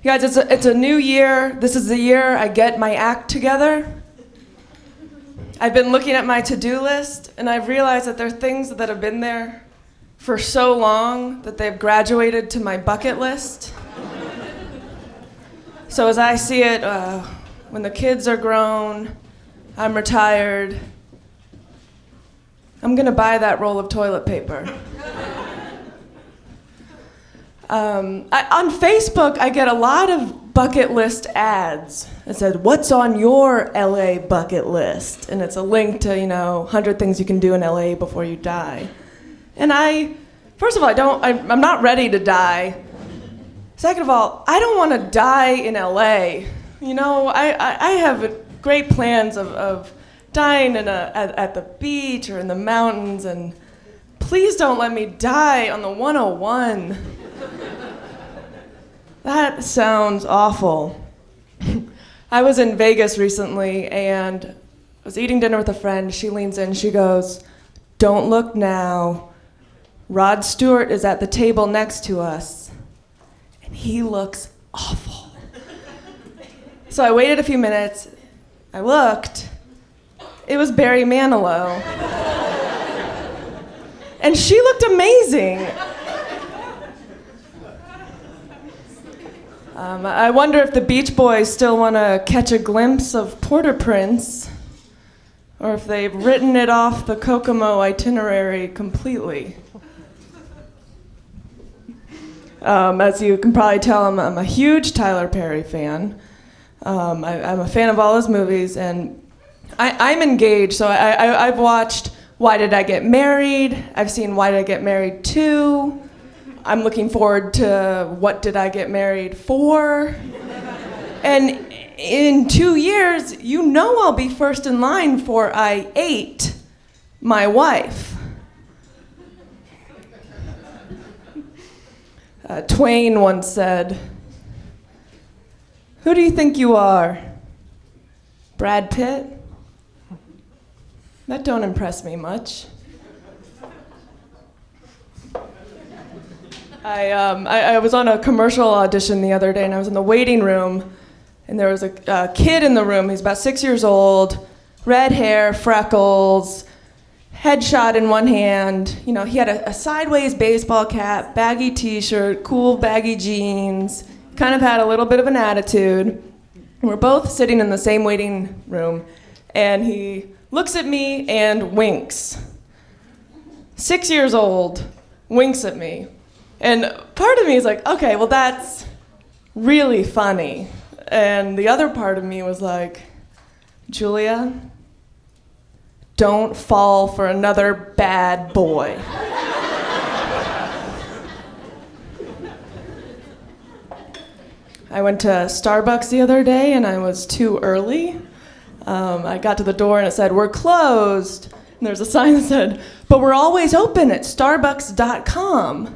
You guys, it's a new year. This is the year I get my act together. I've been looking at my to-do list, and I've realized that there are things that have been there for so long that they've graduated to my bucket list. So as I see it, when the kids are grown, I'm retired, I'm gonna buy that roll of toilet paper. On Facebook, I get a lot of bucket list ads. It said, "What's on your LA bucket list?" And it's a link to, 100 things you can do in LA before you die. And first of all, I'm not ready to die. Second of all, I don't want to die in LA. I have great plans of dying at the beach or in the mountains, and please don't let me die on the 101. That sounds awful. I was in Vegas recently and I was eating dinner with a friend. She leans in, she goes, "Don't look now. Rod Stewart is at the table next to us, and he looks awful." So I waited a few minutes, I looked, it was Barry Manilow. And she looked amazing. I wonder if the Beach Boys still want to catch a glimpse of Port-au-Prince, or if they've written it off the Kokomo itinerary completely. As you can probably tell, I'm a huge Tyler Perry fan. I'm a fan of all his movies, and I'm engaged, so I've watched Why Did I Get Married? I've seen Why Did I Get Married 2? I'm looking forward to What Did I Get Married For? And in 2 years, I'll be first in line for I Ate My Wife. Twain once said, "Who do you think you are? Brad Pitt? That don't impress me much." I was on a commercial audition the other day, and I was in the waiting room, and there was a kid in the room. He's about 6 years old, red hair, freckles, headshot in one hand. He had a sideways baseball cap, baggy t-shirt, cool baggy jeans, kind of had a little bit of an attitude. And we're both sitting in the same waiting room, and he looks at me and winks. 6 years old, winks at me. And part of me is like, okay, well, that's really funny. And the other part of me was like, Julia, don't fall for another bad boy. I went to Starbucks the other day and I was too early. I got to the door and it said, "We're closed." And there's a sign that said, "But we're always open at starbucks.com.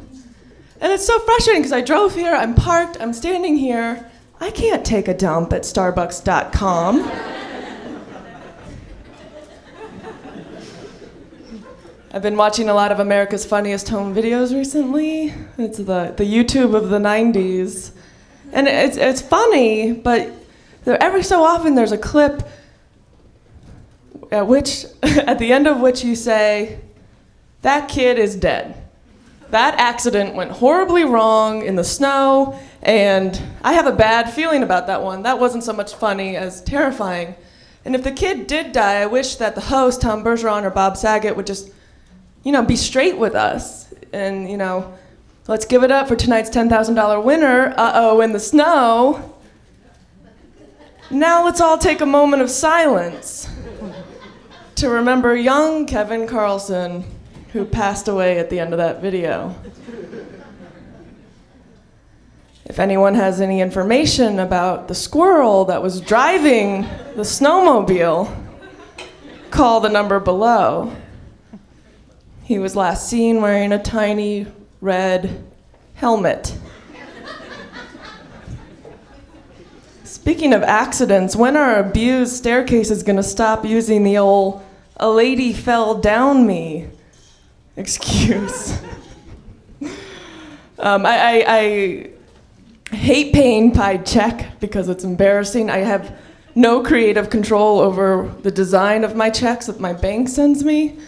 And it's so frustrating because I drove here, I'm parked, I'm standing here. I can't take a dump at starbucks.com. I've been watching a lot of America's Funniest Home Videos recently. It's the YouTube of the 90s. And it's funny, but every so often there's a clip at the end of which you say, "That kid is dead. That accident went horribly wrong in the snow, and I have a bad feeling about that one. That wasn't so much funny as terrifying." And if the kid did die, I wish that the host, Tom Bergeron or Bob Saget, would just, be straight with us. And, let's give it up for tonight's $10,000 winner, uh-oh, in the snow. Now let's all take a moment of silence to remember young Kevin Carlson, who passed away at the end of that video. If anyone has any information about the squirrel that was driving the snowmobile, call the number below. He was last seen wearing a tiny red helmet. Speaking of accidents, when are abused staircases gonna stop using the old "a lady fell down me" excuse? I hate paying by check because it's embarrassing. I have no creative control over the design of my checks that my bank sends me.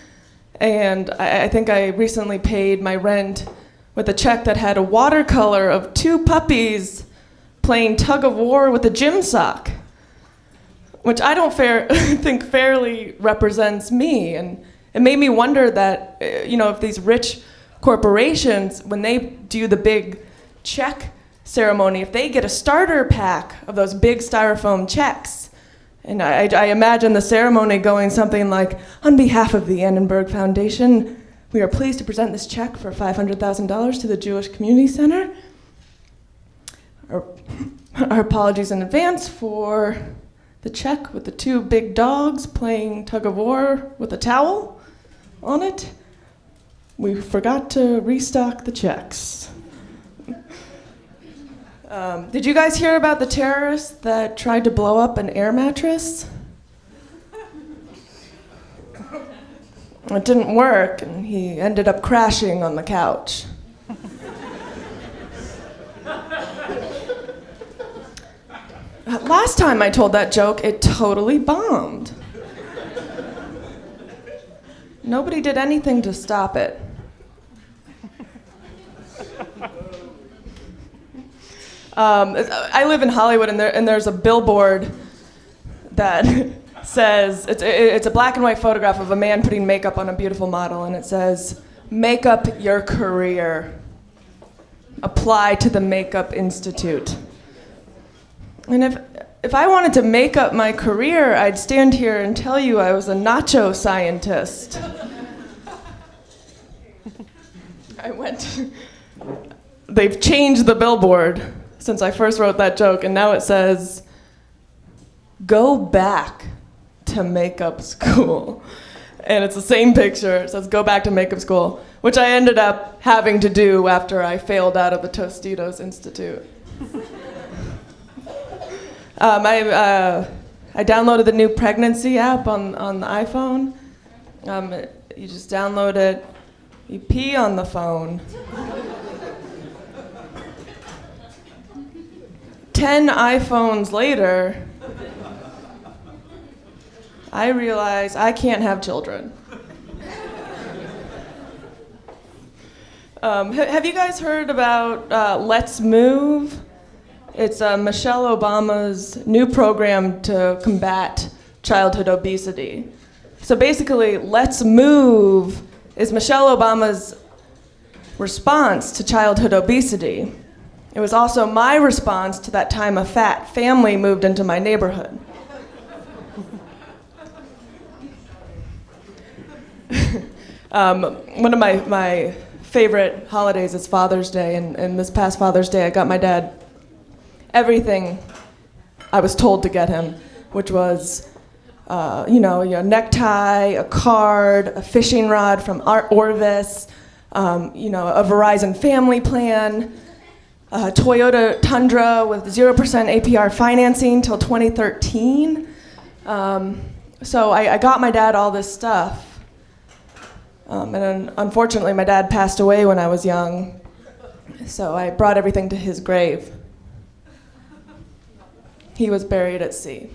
And I think I recently paid my rent with a check that had a watercolor of 2 puppies playing tug of war with a gym sock, which I don't think fairly represents me. And it made me wonder that, if these rich corporations, when they do the big check ceremony, if they get a starter pack of those big styrofoam checks. And I imagine the ceremony going something like, on behalf of the Annenberg Foundation, we are pleased to present this check for $500,000 to the Jewish Community Center. Our apologies in advance for the check with the 2 big dogs playing tug of war with a towel on it. We forgot to restock the checks. Did you guys hear about the terrorist that tried to blow up an air mattress? It didn't work, and he ended up crashing on the couch. Last time I told that joke, it totally bombed. Nobody did anything to stop it. I live in Hollywood, and there's a billboard that says, it's a black and white photograph of a man putting makeup on a beautiful model, and it says, "Make up your career. Apply to the Makeup Institute." And if I wanted to make up my career, I'd stand here and tell you I was a nacho scientist. They've changed the billboard since I first wrote that joke, and now it says, "Go back to makeup school." And it's the same picture. It says, "Go back to makeup school," which I ended up having to do after I failed out of the Tostitos Institute. I downloaded the new pregnancy app on the iPhone. You just download it, you pee on the phone. 10 iPhones later, I realize I can't have children. Have you guys heard about Let's Move? It's Michelle Obama's new program to combat childhood obesity. So basically, Let's Move is Michelle Obama's response to childhood obesity. It was also my response to that time a fat family moved into my neighborhood. One of my favorite holidays is Father's Day, and this past Father's Day I got my dad everything I was told to get him, which was a necktie, a card, a fishing rod from Orvis, a Verizon family plan, a Toyota Tundra with 0% APR financing till 2013. So I got my dad all this stuff. And unfortunately, my dad passed away when I was young, so I brought everything to his grave. He was buried at sea.